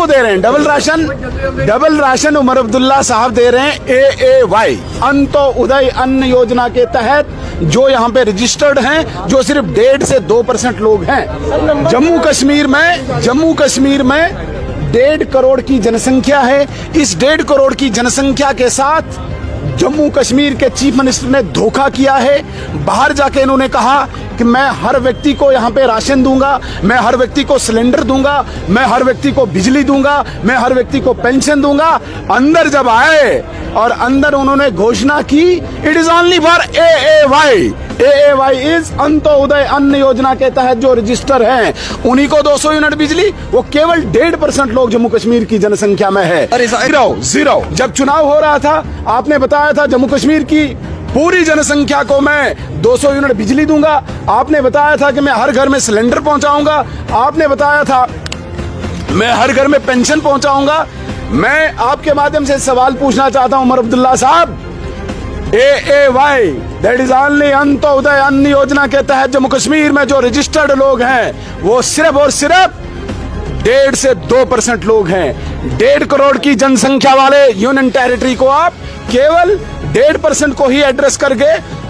को दे रहे हैं डबल राशन उमर अब्दुल्ला साहब दे रहे हैं AAY अंत्योदय अन्न योजना के तहत, जो यहाँ पे रजिस्टर्ड हैं, जो सिर्फ 1.5 से 2% लोग हैं। जम्मू कश्मीर में 1.5 करोड़ की जनसंख्या है। इस 1.5 करोड़ की जनसंख्या के साथ जम्मू कश्मीर के चीफ मिनिस्टर ने धोखा किया है। बाहर जाके इन्होंने कहा कि मैं हर व्यक्ति को यहाँ पे राशन दूंगा, मैं हर व्यक्ति को सिलेंडर दूंगा, मैं हर व्यक्ति को बिजली दूंगा, मैं हर व्यक्ति को पेंशन दूंगा। अंदर जब आए और अंदर उन्होंने घोषणा की, it is only for AAY is Antyodaya अन्न योजना के तहत जो रजिस्टर हैं उन्हीं को 200 यूनिट बिजली। वो केवल 1.5% लोग जम्मू कश्मीर की जनसंख्या में है। जीरो। जब चुनाव हो रहा था आपने बताया था जम्मू कश्मीर की पूरी जनसंख्या को मैं 200 यूनिट बिजली दूंगा। आपने बताया था कि मैं हर घर में सिलेंडर पहुंचाऊंगा। आपने बताया था मैं हर घर में पेंशन पहुंचाऊंगा। मैं आपके माध्यम से सवाल पूछना चाहता हूं उमर अब्दुल्ला साहब, AAY that is only Antyodaya अन्न योजना के तहत जम्मू कश्मीर में जो रजिस्टर्ड लोग हैं वो सिर्फ और सिर्फ 1.5 से 2% लोग हैं। 1.5 करोड़ की जनसंख्या वाले यूनियन टेरिटरी को आप केवल 1.5% को ही एड्रेस करके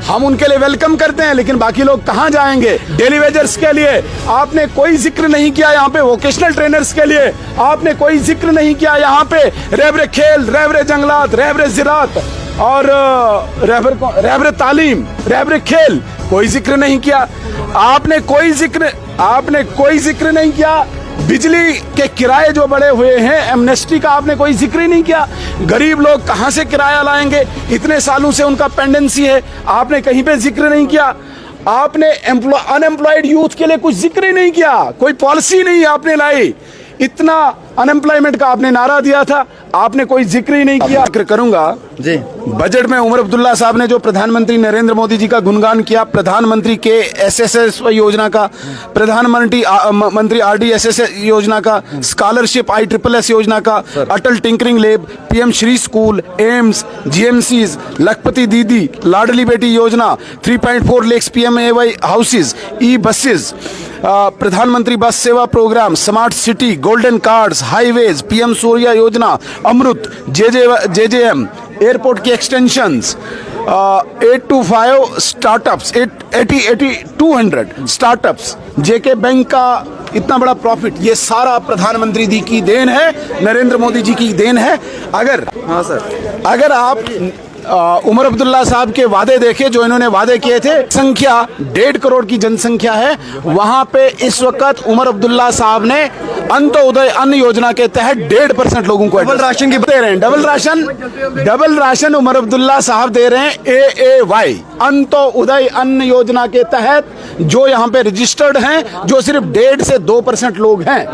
हम उनके लिए वेलकम करते हैं, लेकिन बाकी लोग कहां जाएंगे? डेली वेजर्स के लिए आपने कोई जिक्र नहीं किया। यहाँ पे वोकेशनल ट्रेनर्स के लिए आपने कोई जिक्र नहीं किया। यहाँ पे रहबरे खेल, रहबरे जंगलात, रहबरे ज़राअत और रहबरे तालीम, रहबरे खेल, कोई जिक्र नहीं किया। आपने कोई जिक्र नहीं किया। बिजली के किराए जो बढ़े हुए हैं, एमनेस्टी का आपने कोई जिक्र ही नहीं किया। गरीब लोग कहां से किराया लाएंगे? इतने सालों से उनका पेंडेंसी है, आपने कहीं पे जिक्र नहीं किया। आपने अनएम्प्लॉयड यूथ के लिए कुछ जिक्र ही नहीं किया, कोई पॉलिसी नहीं आपने लाई। इतना अनएम्प्लॉयमेंट का आपने नारा दिया था, आपने कोई जिक्र ही नहीं किया। जिक्र करूंगा जी, बजट में उमर अब्दुल्ला साहब ने जो प्रधानमंत्री नरेंद्र मोदी जी का गुणगान किया, प्रधानमंत्री के SSS योजना का, प्रधानमंत्री RDSS योजना का, स्कॉलरशिप ISSS योजना का, Atal tinkering lab, PM Shri school, AIIMS, GMCs, Lakhpati दीदी, लाडली बेटी योजना, 3.4 लाख PMAY हाउसेज, E-बसेस, प्रधानमंत्री बस सेवा program, smart city, golden cards, highways, PM Surya योजना, अमृत, JJM, एयरपोर्ट की extensions, 825 startups, 200 startups, JK bank का इतना बड़ा प्रॉफिट, ये सारा प्रधानमंत्री जी की देन है, नरेंद्र मोदी जी की देन है। अगर आप उमर अब्दुल्ला साहब के वादे देखे, जो इन्होंने वादे किए थे, संख्या 1.5 करोड़ की जनसंख्या है, वहां पे इस वक्त उमर अब्दुल्ला साहब ने अंत्योदय अन्न योजना के तहत 1.5% लोगों को डबल राशन की दे रहे हैं। डबल राशन उमर अब्दुल्ला साहब दे रहे हैं AAY अंत्योदय अन्न योजना के तहत, जो यहाँ पे रजिस्टर्ड हैं, जो सिर्फ 1.5 से 2% लोग हैं।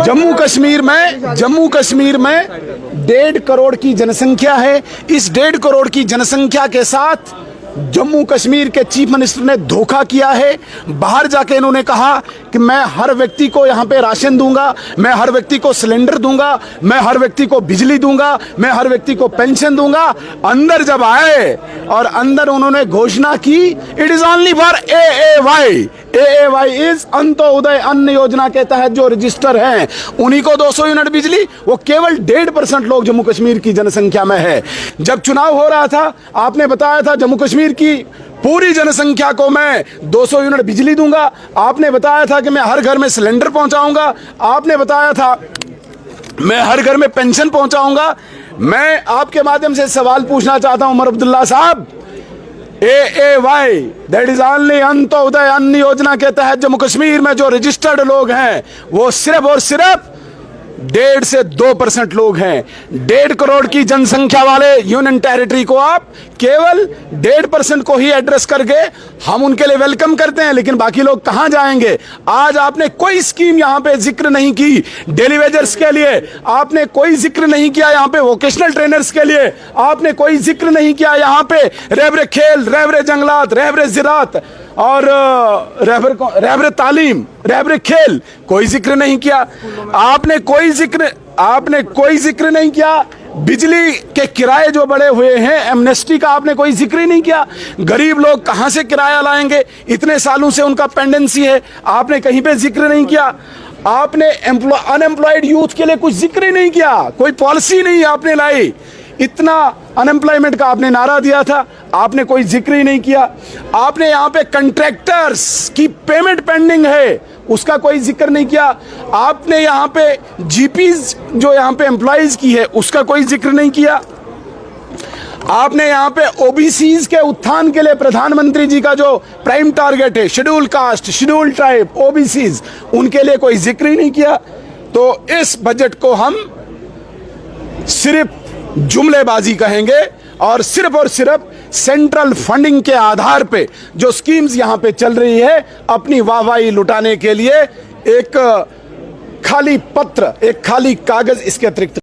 जम्मू कश्मीर में 1.5 करोड़ की जनसंख्या है। इस 1.5 करोड़ की जनसंख्या के साथ जम्मू कश्मीर के चीफ मिनिस्टर ने धोखा किया है। बाहर जाके इन्होंने कहा कि मैं हर व्यक्ति को यहाँ पे राशन दूंगा, मैं हर व्यक्ति को सिलेंडर दूंगा, मैं हर व्यक्ति को बिजली दूंगा, मैं हर व्यक्ति को पेंशन दूंगा। अंदर जब आए और अंदर उन्होंने घोषणा की, it is only for AAY is Antyodaya अन्न योजना के तहत जो रजिस्टर हैं उन्हीं को 200 यूनिट बिजली। वो केवल 1.5% लोग जम्मू कश्मीर की जनसंख्या में है। जब चुनाव हो रहा था आपने बताया था जम्मू कश्मीर की पूरी जनसंख्या को मैं 200 यूनिट बिजली दूंगा। आपने बताया था कि मैं हर घर में सिलेंडर पहुंचाऊंगा। आपने बताया था मैं हर घर में पेंशन पहुंचाऊंगा। मैं आपके माध्यम से सवाल पूछना चाहता हूं उमर अब्दुल्ला साहब, AAY that is only Antyodaya अन्न योजना के तहत जम्मू कश्मीर में जो रजिस्टर्ड लोग हैं वो सिर्फ और सिर्फ 1.5 से 2% लोग हैं। 1.5 करोड़ की जनसंख्या वाले यूनियन टेरिटरी को आप केवल 1.5% को ही एड्रेस करके हम उनके लिए वेलकम करते हैं, लेकिन बाकी लोग कहां जाएंगे? आज आपने कोई स्कीम यहां पे जिक्र नहीं की। डेली वेजर्स के लिए आपने कोई जिक्र नहीं किया। यहां पे वोकेशनल ट्रेनर्स के लिए आपने कोई जिक्र नहीं किया। यहां पे रहबरे खेल, रहबरे जंगलात, रहबरे ज़राअत और रहबरे तालीम, रहबरे खेल, कोई जिक्र नहीं किया। आपने कोई जिक्र नहीं किया। बिजली के किराए जो बढ़े हुए हैं, एमनेस्टी का आपने कोई जिक्र ही नहीं किया। गरीब लोग कहां से किराया लाएंगे? इतने सालों से उनका पेंडेंसी है, आपने कहीं पे जिक्र नहीं किया। आपने अनएम्प्लॉयड यूथ के लिए कुछ जिक्र ही नहीं किया, कोई पॉलिसी नहीं आपने लाई। इतना अनएम्प्लॉयमेंट का आपने नारा दिया था, आपने कोई जिक्र ही नहीं किया। आपने यहाँ पे कंट्रैक्टर्स की पेमेंट पेंडिंग है, उसका कोई जिक्र नहीं किया। आपने यहाँ पे जीपीज जो यहाँ पे एम्प्लॉयज की है, उसका कोई जिक्र नहीं किया। आपने यहाँ पे ओबीसीज के उत्थान के लिए प्रधानमंत्री जी का जो प्राइम टारगेट है, schedule caste, schedule tribe, OBCs, उनके लिए कोई जिक्र ही नहीं किया। तो इस बजट को हम सिर्फ जुमलेबाजी कहेंगे और सिर्फ सेंट्रल फंडिंग के आधार पे जो स्कीम्स यहां पे चल रही है, अपनी वाहवाही लुटाने के लिए एक खाली पत्र, एक खाली कागज, इसके अतिरिक्त